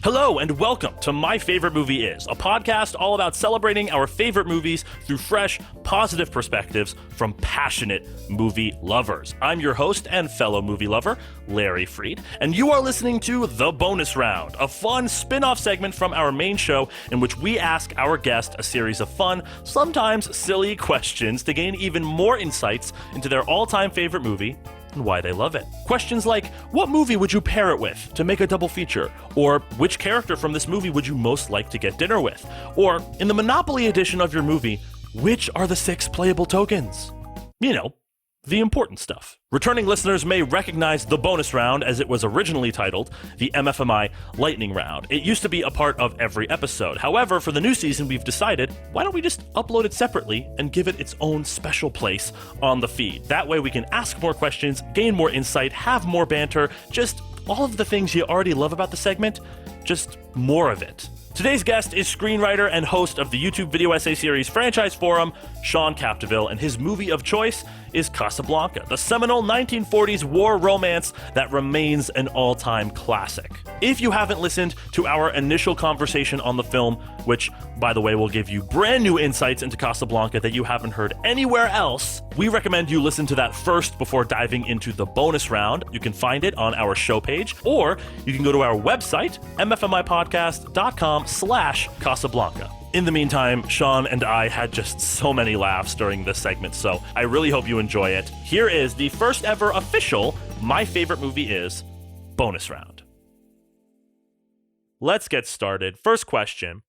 Hello and welcome to My Favorite Movie Is, a podcast all about celebrating our favorite movies through fresh, positive perspectives from passionate movie lovers. I'm your host and fellow movie lover, Larry Freed, and you are listening to The Bonus Round, a fun spin-off segment from our main show in which we ask our guest a series of fun, sometimes silly questions to gain even more insights into their all-time favorite movie and why they love it. Questions like, what movie would you pair it with to make a double feature? Or which character from this movie would you most like to get dinner with? Or in the Monopoly edition of your movie, which are the 6 playable tokens? You know, the important stuff. Returning listeners may recognize the bonus round as it was originally titled the MFMI Lightning Round. It used to be a part of every episode. However, for the new season, we've decided, why don't we just upload it separately and give it its own special place on the feed? That way we can ask more questions, gain more insight, have more banter, just all of the things you already love about the segment, just more of it. Today's guest is screenwriter and host of the YouTube video essay series Franchise Forum, Sean Capdeville, and his movie of choice is Casablanca, the seminal 1940s war romance that remains an all-time classic. If you haven't listened to our initial conversation on the film, which, by the way, will give you brand new insights into Casablanca that you haven't heard anywhere else, we recommend you listen to that first before diving into the bonus round. You can find it on our show page, or you can go to our website, mfmipodcast.com/Casablanca. In the meantime, Sean and I had just so many laughs during this segment, so I really hope you enjoy it. Here is the first ever official My Favorite Movie Is bonus round. Let's get started. First question.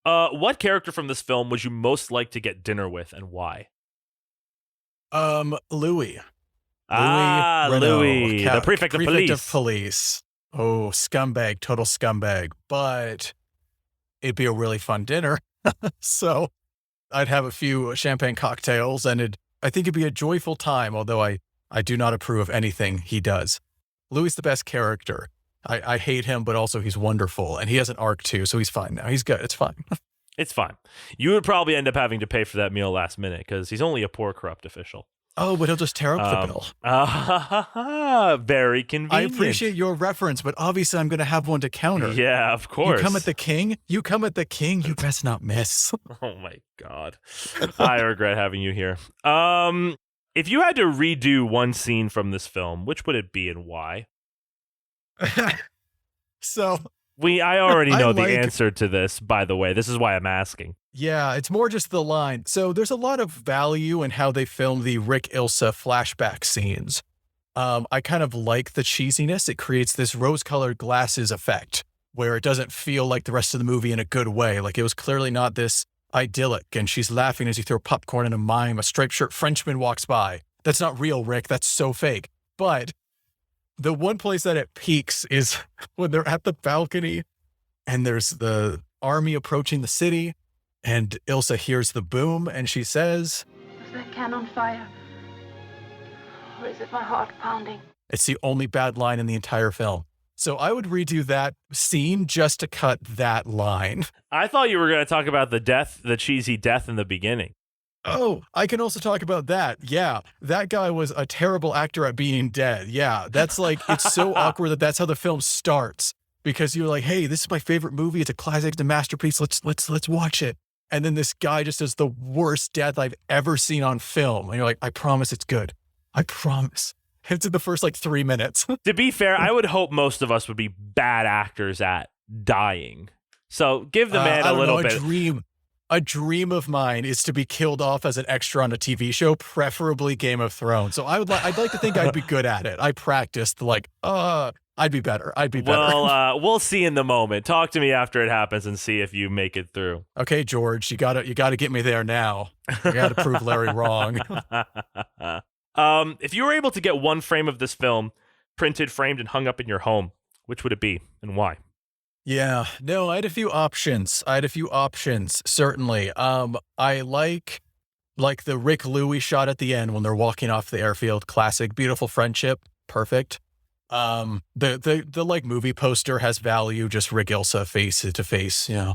What character from this film would you most like to get dinner with and why? Louis. Louis, the prefect of police. Oh, scumbag, total scumbag. But it'd be a really fun dinner. So I'd have a few champagne cocktails, and I think it'd be a joyful time, although I do not approve of anything he does. Louis is the best character. I hate him, but also he's wonderful, and he has an arc too, so he's fine now. He's good. It's fine. It's fine. You would probably end up having to pay for that meal last minute because he's only a poor, corrupt official. Oh, but he'll just tear up the bill. Very convenient. I appreciate your reference, but obviously I'm going to have one to counter. Yeah, of course. You come at the king, you best not miss. Oh my God. I regret having you here. If you had to redo one scene from this film, which would it be and why? So I already know the answer to this, by the way. This is why I'm asking. Yeah, it's more just the line. So there's a lot of value in how they film the Rick Ilsa flashback scenes. I kind of like the cheesiness. It creates this rose-colored glasses effect where it doesn't feel like the rest of the movie in a good way. Like it was clearly not this idyllic, and she's laughing as you throw popcorn in a mime. A striped shirt Frenchman walks by. That's not real, Rick. That's so fake. But the one place that it peaks is when they're at the balcony and there's the army approaching the city, and Ilsa hears the boom and she says, "Is that cannon fire? Or is it my heart pounding?" It's the only bad line in the entire film. So I would redo that scene just to cut that line. I thought you were going to talk about the cheesy death in the beginning. Oh, I can also talk about that. Yeah, that guy was a terrible actor at being dead. Yeah, that's like, it's so awkward that that's how the film starts, because you're like, hey, this is my favorite movie. It's a classic, it's a masterpiece. Let's watch it. And then this guy just does the worst death I've ever seen on film. And you're like, I promise it's good. I promise. It's in the first 3 minutes. To be fair, I would hope most of us would be bad actors at dying. So give the man a little bit. A dream of mine is to be killed off as an extra on a TV show, preferably Game of Thrones. So I'd like to think I'd be good at it. I practiced I'd be better. Well, we'll see in the moment. Talk to me after it happens and see if you make it through. Okay, George, you gotta get me there now. You gotta prove Larry wrong. If you were able to get one frame of this film printed, framed, and hung up in your home, which would it be and why? Yeah, no, I had a few options, certainly. I like the Rick Louis shot at the end when they're walking off the airfield. Classic, beautiful friendship, perfect. The movie poster has value, just Rick Ilsa face to face, you know.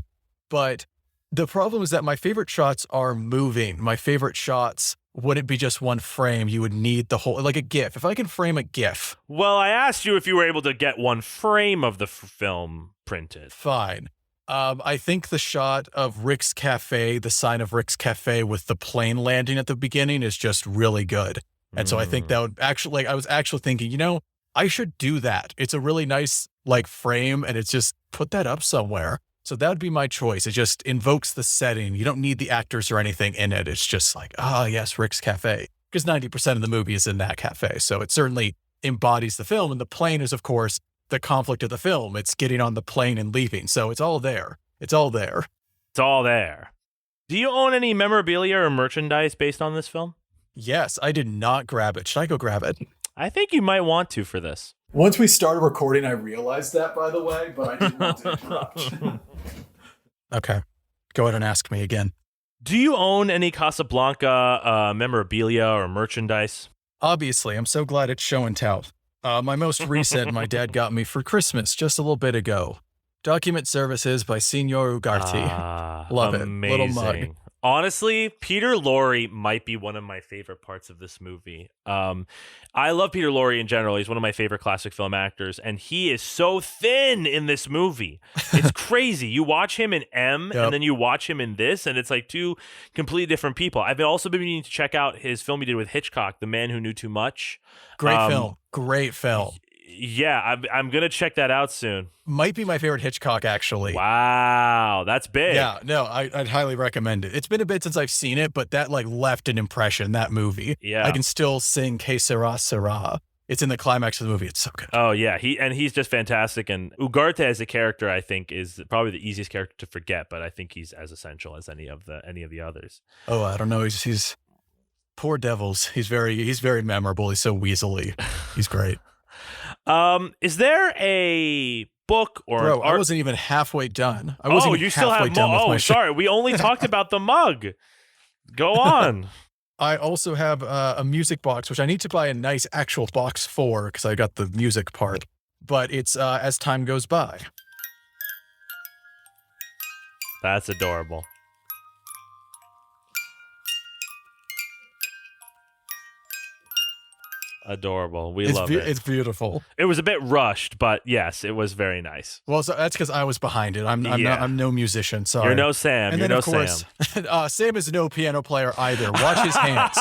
But the problem is that my favorite shots are moving. My favorite shots would it be just one frame? You would need the whole, like a GIF. If I can frame a GIF, Well, I asked you if you were able to get one frame of the film printed. fine. I think the shot of Rick's Cafe, the sign of Rick's Cafe with the plane landing at the beginning is just really good. And so I think that would actually, like, I was actually thinking, you know, I should do that. It's a really nice, like, frame, and it's just put that up somewhere. So that would be my choice. It just invokes the setting. You don't need the actors or anything in it. It's just like, yes, Rick's Cafe. Because 90% of the movie is in that cafe. So it certainly embodies the film. And the plane is, of course, the conflict of the film. It's getting on the plane and leaving. So it's all there. It's all there. It's all there. Do you own any memorabilia or merchandise based on this film? Yes, I did not grab it. Should I go grab it? I think you might want to for this. Once we started recording, I realized that, by the way, but I didn't want to interrupt. Okay. Go ahead and ask me again. Do you own any Casablanca memorabilia or merchandise? Obviously, I'm so glad it's show and tell. My most recent, my dad got me for Christmas just a little bit ago. Document Services by Signor Ugarte. Love amazing. it. Little mug. Honestly, Peter Lorre might be one of my favorite parts of this movie. I love Peter Lorre in general. He's one of my favorite classic film actors, and he is so thin in this movie. It's crazy. You watch him in M, and then you watch him in this, and it's like two completely different people. I've also been meaning to check out his film he did with Hitchcock, The Man Who Knew Too Much. Great film. Great film. Yeah, I'm going to check that out soon. Might be my favorite Hitchcock, actually. Wow, that's big. Yeah, no, I'd highly recommend it. It's been a bit since I've seen it, but that like left an impression, that movie. Yeah. I can still sing Que Sera Sera. It's in the climax of the movie. It's so good. Oh, yeah. He's just fantastic. And Ugarte as a character, I think, is probably the easiest character to forget, but I think he's as essential as any of the others. Oh, I don't know. He's poor devils. He's very memorable. He's so weaselly. He's great. Is there a book or Bro, art? I wasn't even halfway done. I wasn't even you still halfway have done with my sorry. We only talked about the mug. Go on. I also have a music box, which I need to buy a nice actual box for because I got the music part. But it's As Time Goes By. That's adorable. Adorable. We love it. It's beautiful. It was a bit rushed, but yes, it was very nice. Well, so that's because I was behind it. I'm no musician. Sorry. You're no Sam. And You're then, no of course, Sam. Sam is no piano player either. Watch his hands.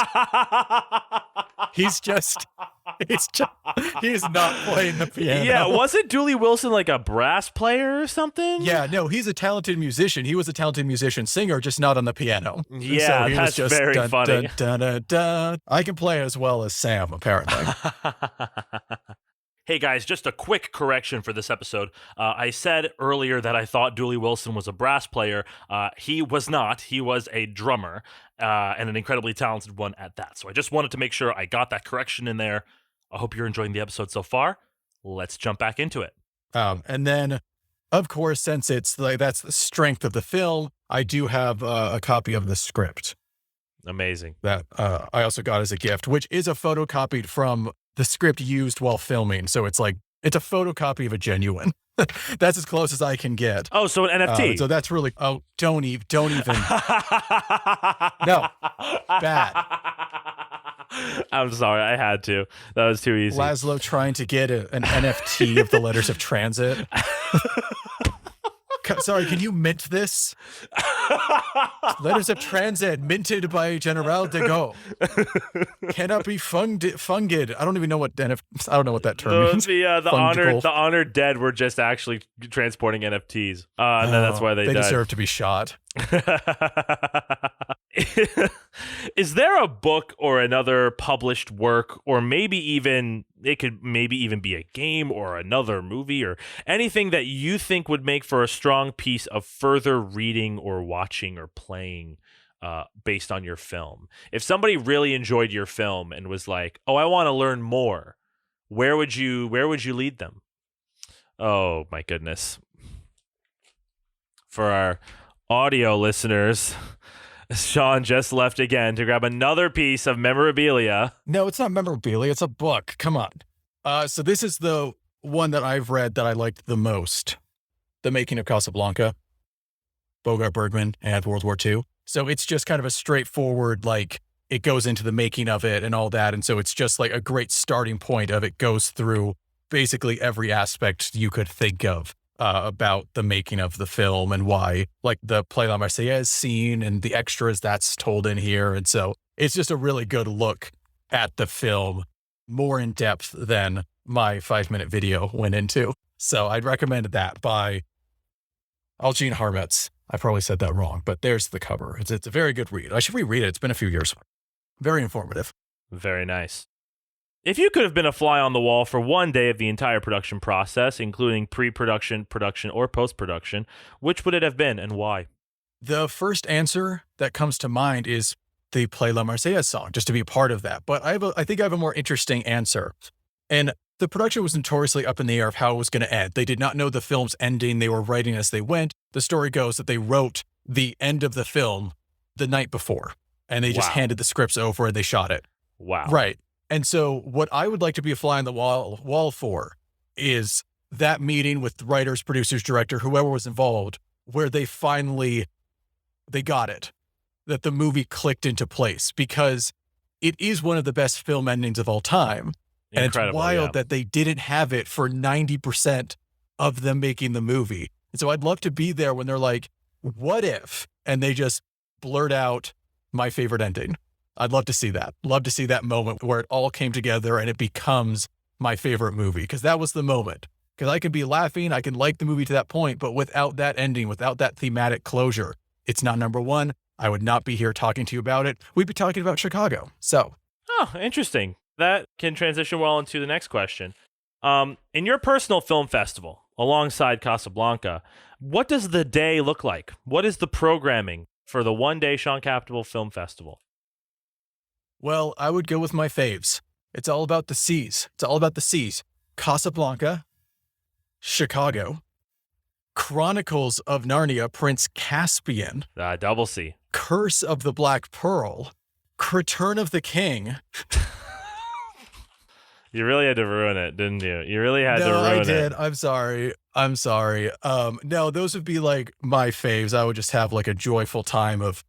He's not playing the piano. Yeah, wasn't Dooley Wilson like a brass player or something? Yeah, no, he's a talented musician. He was a talented musician singer, just not on the piano. Yeah, so he that's was just very funny. Dun, dun, dun. I can play as well as Sam, apparently. Hey guys, just a quick correction for this episode. I said earlier that I thought Dooley Wilson was a brass player. He was not. He was a drummer, and an incredibly talented one at that. So I just wanted to make sure I got that correction in there. I hope you're enjoying the episode so far. Let's jump back into it. And then, of course, since it's like that's the strength of the film, I do have a copy of the script. Amazing. That I also got as a gift, which is a photocopied from the script used while filming. So it's a photocopy of a genuine. That's as close as I can get. Oh, so an NFT. So that's really, don't even. No, bad. I'm sorry, I had to. That was too easy. Laszlo trying to get an NFT of the letters of transit. Sorry, can you mint this? Letters of transit minted by General de Gaulle. Cannot be funged. I don't even know what I don't know what that term means. The honored dead were just actually transporting NFTs. And then that's why they died. Deserve to be shot. Is there a book or another published work, or maybe even it could be a game or another movie or anything that you think would make for a strong piece of further reading or watching or playing based on your film? If somebody really enjoyed your film and was like, "Oh, I want to learn more," where would you lead them? Oh my goodness. For our audio listeners, Sean just left again to grab another piece of memorabilia. No, it's not memorabilia. It's a book. Come on. So this is the one that I've read that I liked the most. The Making of Casablanca, Bogart Bergman, and World War II. So it's just kind of a straightforward, like, it goes into the making of it and all that. And so it's just like a great starting point of it goes through basically every aspect you could think of about the making of the film and why, like the Play La Marseillaise scene and the extras that's told in here. And so it's just a really good look at the film, more in depth than my 5-minute video went into. So I'd recommend that by Algene Harmetz. I probably said that wrong, but there's the cover. It's a very good read. I should reread it. It's been a few years. Very informative. Very nice. If you could have been a fly on the wall for one day of the entire production process, including pre-production, production, or post-production, which would it have been and why? The first answer that comes to mind is the Play La Marseillaise song, just to be a part of that. But I think I have a more interesting answer. And the production was notoriously up in the air of how it was going to end. They did not know the film's ending. They were writing as they went. The story goes that they wrote the end of the film the night before, and they just handed the scripts over and they shot it. Wow. Right. And so what I would like to be a fly on the wall for is that meeting with writers, producers, director, whoever was involved, where they got it, that the movie clicked into place, because it is one of the best film endings of all time. And Incredible, it's wild that they didn't have it for 90% of them making the movie. And so I'd love to be there when they're like, what if? And they just blurt out my favorite ending. I'd love to see that. Love to see that moment where it all came together and it becomes my favorite movie, because that was the moment. Because I can be laughing, I can like the movie to that point, but without that ending, without that thematic closure, it's not number one. I would not be here talking to you about it. We'd be talking about Chicago. So. Oh, interesting. That can transition well into the next question. In your personal film festival, alongside Casablanca, what does the day look like? What is the programming for the one-day Sean Capdeville Film Festival? Well, I would go with my faves. It's all about the C's. Casablanca, Chicago, Chronicles of Narnia, Prince Caspian, Double C. Curse of the Black Pearl, Return of the King. You really had to ruin it, didn't you? You really had to ruin it. No, I did. I'm sorry. No, those would be like my faves. I would just have like a joyful time of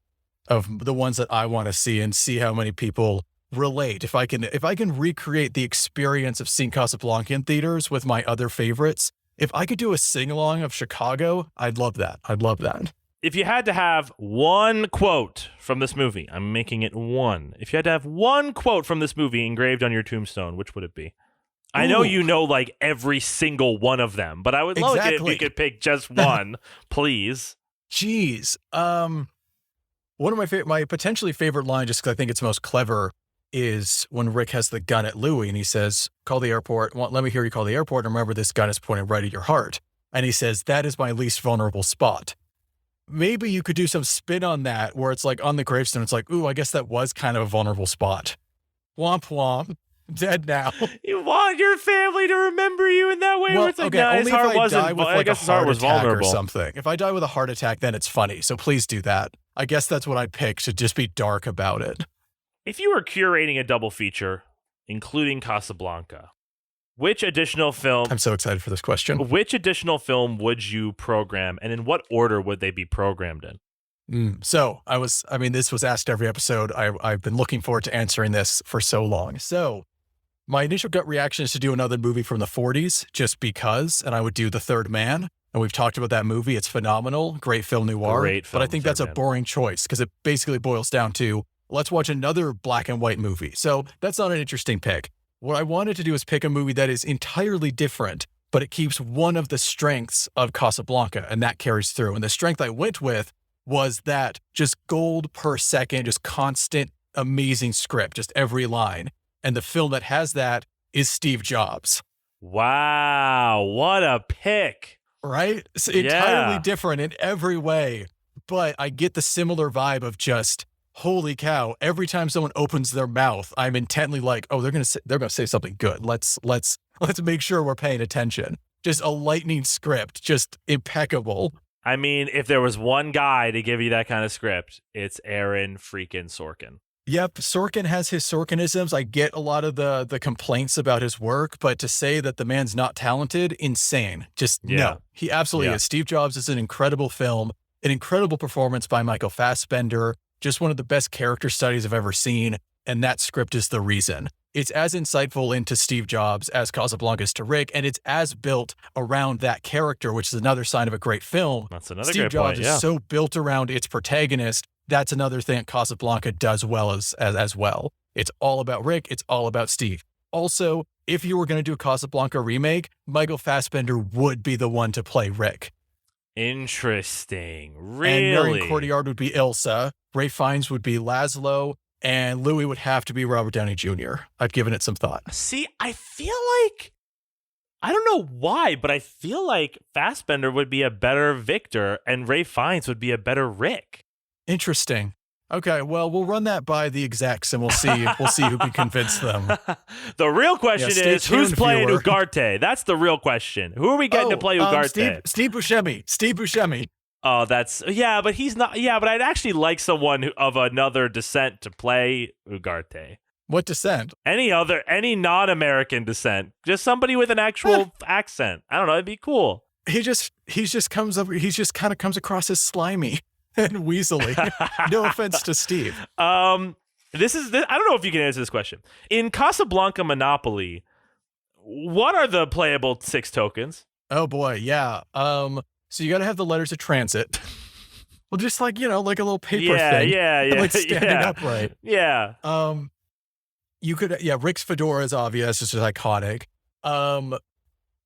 the ones that I want to see and see how many people relate. If I can recreate the experience of seeing Casablanca in theaters with my other favorites, if I could do a sing-along of Chicago, I'd love that. If you had to have one quote from this movie, I'm making it one. If you had to have one quote from this movie engraved on your tombstone, which would it be? I know you know like every single one of them, but I would love it if you could pick just one, please. Jeez. One of my potentially favorite line, just because I think it's most clever, is when Rick has the gun at Louis and he says, call the airport. Well, let me hear you call the airport. And remember, this gun is pointing right at your heart. And he says, that is my least vulnerable spot. Maybe you could do some spin on that where it's like on the gravestone. It's like, ooh, I guess that was kind of a vulnerable spot. Womp womp. Dead now. You want your family to remember you in that way? Well, where it's like, okay, nah, only his heart if I wasn't. die with I like guess a his heart heart was attack vulnerable or something. If I die with a heart attack, then it's funny. So please do that. I guess that's what I'd pick, to just be dark about it. If you were curating a double feature, including Casablanca, which additional film? I'm so excited for this question. Which additional film would you program, and in what order would they be programmed in? So this was asked every episode. I've been looking forward to answering this for so long. So my initial gut reaction is to do another movie from the 40s, just because, and I would do The Third Man. And we've talked about that movie. It's phenomenal. Great film noir. But I think that's a boring choice because it basically boils down to, let's watch another black and white movie. So that's not an interesting pick. What I wanted to do is pick a movie that is entirely different, but it keeps one of the strengths of Casablanca, and that carries through. And the strength I went with was that just gold per second, just constant, amazing script, just every line. And the film that has that is Steve Jobs. Wow, what a pick. Right? It's entirely different in every way, but I get the similar vibe of just, holy cow, every time someone opens their mouth, I'm intently like, oh, they're going to say something good. Let's make sure we're paying attention. Just a lightning script, just impeccable. I mean, if there was one guy to give you that kind of script, it's Aaron freaking Sorkin. Yep, Sorkin has his Sorkinisms. I get a lot of the complaints about his work, but to say that the man's not talented, insane. No, he absolutely is. Steve Jobs is an incredible film, an incredible performance by Michael Fassbender. just one of the best character studies I've ever seen, and that script is the reason. It's as insightful into Steve Jobs as Casablanca is to Rick, and it's as built around that character, which is another sign of a great film. That's another Steve great Jobs point, yeah. is so built around its protagonist. That's another thing that Casablanca does well as well. It's all about Rick. It's all about Steve. Also, if you were going to do a Casablanca remake, Michael Fassbender would be the one to play Rick. Interesting. Really? And Marion Cotillard would be Ilsa. Ray Fiennes would be Laszlo. And Louis would have to be Robert Downey Jr. I've given it some thought. See, I feel like, I don't know why, but I feel like Fassbender would be a better Victor and Ray Fiennes would be a better Rick. Interesting. Okay, well, we'll run that by the execs and we'll see who can convince them. The real question is, who's playing viewer. Ugarte? That's the real question. Who are we getting to play Ugarte? Steve Buscemi. Steve Buscemi. Oh, but he's not. Yeah, but I'd actually like someone of another descent to play Ugarte. What descent? Any non-American descent. Just somebody with an actual accent. I don't know. It'd be cool. He just kind of comes across as slimy and weaselly. No offense to Steve. I don't know if you can answer this question. In Casablanca Monopoly, what are the playable 6 tokens? Oh boy, yeah. So you got to have the letters of transit. Well, just like, like a little paper thing. Yeah. Like standing upright. Yeah. You could, Rick's fedora is obvious. It's just iconic.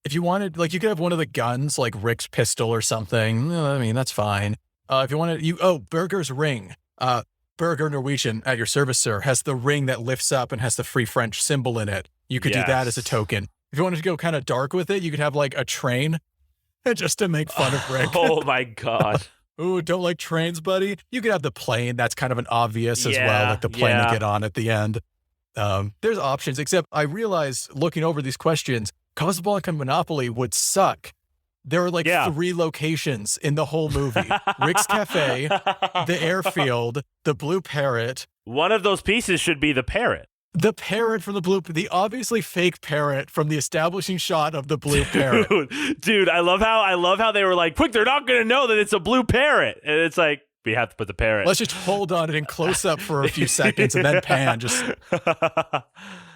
If you wanted, like, you could have one of the guns, like Rick's pistol or something. I mean, that's fine. If you wanted, Berger's ring. Berger Norwegian at your service, sir, has the ring that lifts up and has the Free French symbol in it. You could do that as a token. If you wanted to go kind of dark with it, you could have like a train. Just to make fun of Rick. Oh my God. Ooh, don't like trains, buddy? You could have the plane. That's kind of an obvious as well, like the plane to get on at the end. There's options, except I realize looking over these questions, Casablanca Monopoly would suck. There are like 3 locations in the whole movie. Rick's Cafe, the airfield, the Blue Parrot. One of those pieces should be the parrot. The parrot from the obviously fake parrot from the establishing shot of the blue parrot. Dude, I love how they were like, quick, they're not going to know that it's a blue parrot. And it's like, we have to put the parrot. Let's just hold on it in close up for a few seconds and then pan.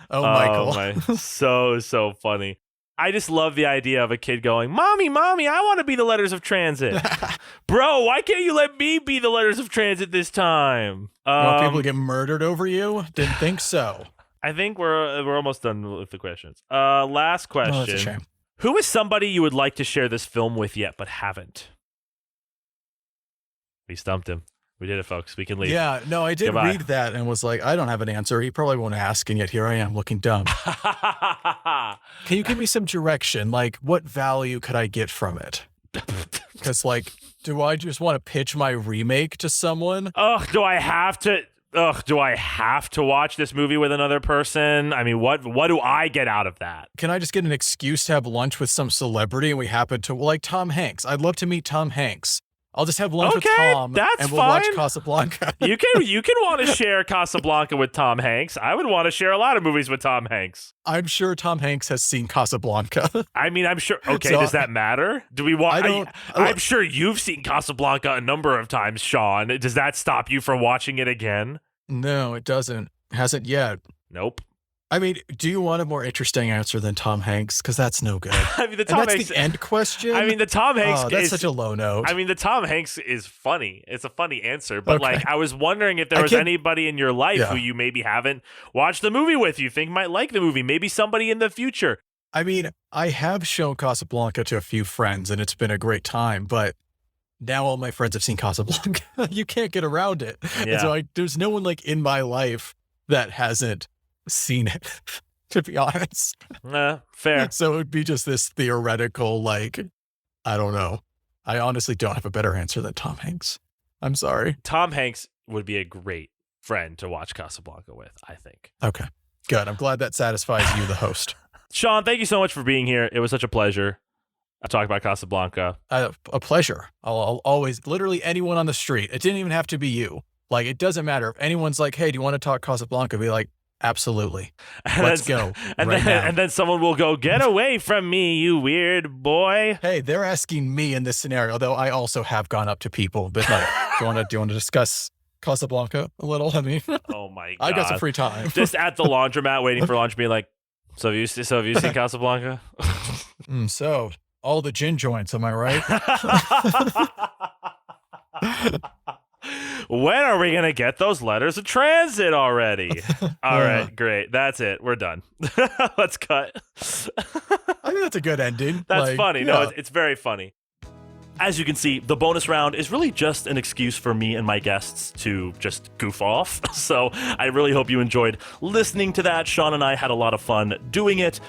Michael. So funny. I just love the idea of a kid going, Mommy, I want to be the letters of transit. Bro, why can't you let me be the letters of transit this time? You want people to get murdered over you? Didn't think so. I think we're almost done with the questions. Last question. Oh, that's a shame. Who is somebody you would like to share this film with yet but haven't? We stumped him. We did it, folks. We can leave. Yeah, no, I did read that and was like, I don't have an answer. He probably won't ask, and yet here I am looking dumb. Can you give me some direction? Like, what value could I get from it? Because, like, do I just want to pitch my remake to someone? Do I have to watch this movie with another person? I mean, what do I get out of that? Can I just get an excuse to have lunch with some celebrity and we happen to, like Tom Hanks? I'd love to meet Tom Hanks. I'll just have lunch with Tom and we'll watch Casablanca. You can want to share Casablanca with Tom Hanks. I would want to share a lot of movies with Tom Hanks. I'm sure Tom Hanks has seen Casablanca. I mean, I'm sure. Okay, so, does that matter? Do we want? I'm sure you've seen Casablanca a number of times, Sean. Does that stop you from watching it again? No, it doesn't. Hasn't yet. Nope. I mean, do you want a more interesting answer than Tom Hanks? Because that's no good. I mean, that's the end question. I mean, the Tom Hanks. That's such a low note. I mean, the Tom Hanks is funny. It's a funny answer, but like, I was wondering if there was anybody in your life who you maybe haven't watched the movie with, you think might like the movie. Maybe somebody in the future. I mean, I have shown Casablanca to a few friends, and it's been a great time. But now all my friends have seen Casablanca. You can't get around it. Yeah. And so there's no one like in my life that hasn't seen it, to be honest. Fair. So it would be just this theoretical, like, I don't know. I honestly don't have a better answer than Tom Hanks. I'm sorry. Tom Hanks would be a great friend to watch Casablanca with, I think. Okay, good. I'm glad that satisfies you, the host. Sean, thank you so much for being here. It was such a pleasure. I talked about Casablanca. A pleasure. I'll always, literally anyone on the street. It didn't even have to be you. Like, it doesn't matter. If anyone's like, hey, do you want to talk Casablanca? Be like, absolutely. Let's go. And then someone will go, get away from me, you weird boy. Hey, they're asking me in this scenario, though I also have gone up to people, but like, do you want to discuss Casablanca a little. I mean, Oh my god. I got some free time. Just at the laundromat waiting for lunch, being like, so have you seen Casablanca? So all the gin joints, am I right? When are we gonna get those letters of transit already? All right, great. That's it. We're done. Let's cut. I think that's a good ending. That's funny. Yeah. No, it's very funny. As you can see, the bonus round is really just an excuse for me and my guests to just goof off. So I really hope you enjoyed listening to that. Sean and I had a lot of fun doing it,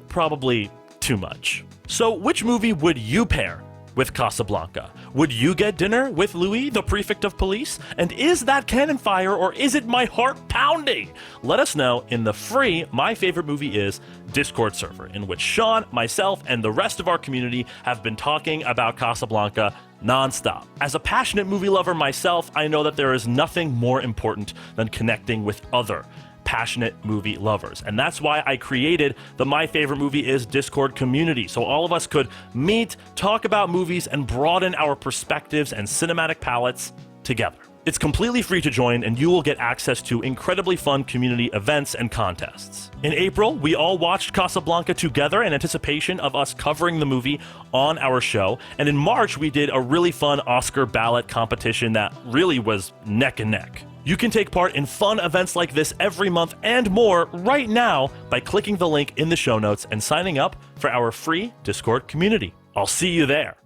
probably too much. So which movie would you pair with Casablanca? Would you get dinner with Louis, the prefect of police? And is that cannon fire or is it my heart pounding? Let us know in the free My Favorite Movie Is Discord server, in which Sean, myself, and the rest of our community have been talking about Casablanca nonstop. As a passionate movie lover myself, I know that there is nothing more important than connecting with other passionate movie lovers. And that's why I created the My Favorite Movie Is Discord community, so all of us could meet, talk about movies, and broaden our perspectives and cinematic palettes together. It's completely free to join, and you will get access to incredibly fun community events and contests. In April, we all watched Casablanca together in anticipation of us covering the movie on our show, and in March, we did a really fun Oscar ballot competition that really was neck and neck. You can take part in fun events like this every month and more right now by clicking the link in the show notes and signing up for our free Discord community. I'll see you there.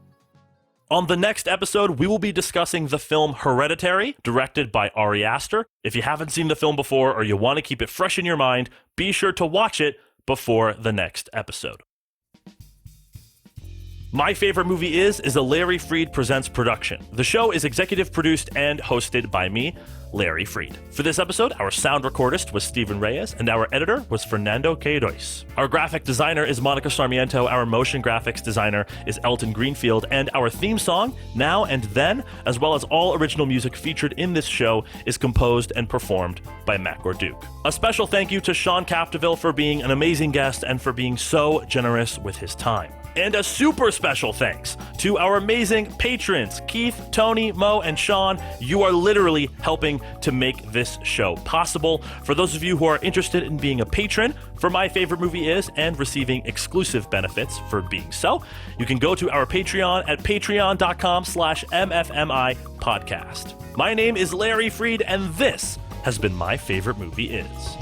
On the next episode, we will be discussing the film Hereditary, directed by Ari Aster. If you haven't seen the film before or you want to keep it fresh in your mind, be sure to watch it before the next episode. My Favorite Movie Is a Larry Freed Presents production. The show is executive produced and hosted by me, Larry Freed. For this episode, our sound recordist was Steven Reyes, and our editor was Fernando Queiroz. Our graphic designer is Monica Sarmiento, our motion graphics designer is Elton Greenfield, and our theme song, Now and Then, as well as all original music featured in this show, is composed and performed by Matt Gorduke. A special thank you to Sean Capdeville for being an amazing guest and for being so generous with his time. And a super special thanks to our amazing patrons, Keith, Tony, Mo, and Sean. You are literally helping to make this show possible. For those of you who are interested in being a patron for My Favorite Movie Is and receiving exclusive benefits for being so, you can go to our Patreon at patreon.com/MFMI podcast. My name is Larry Freed, and this has been My Favorite Movie Is.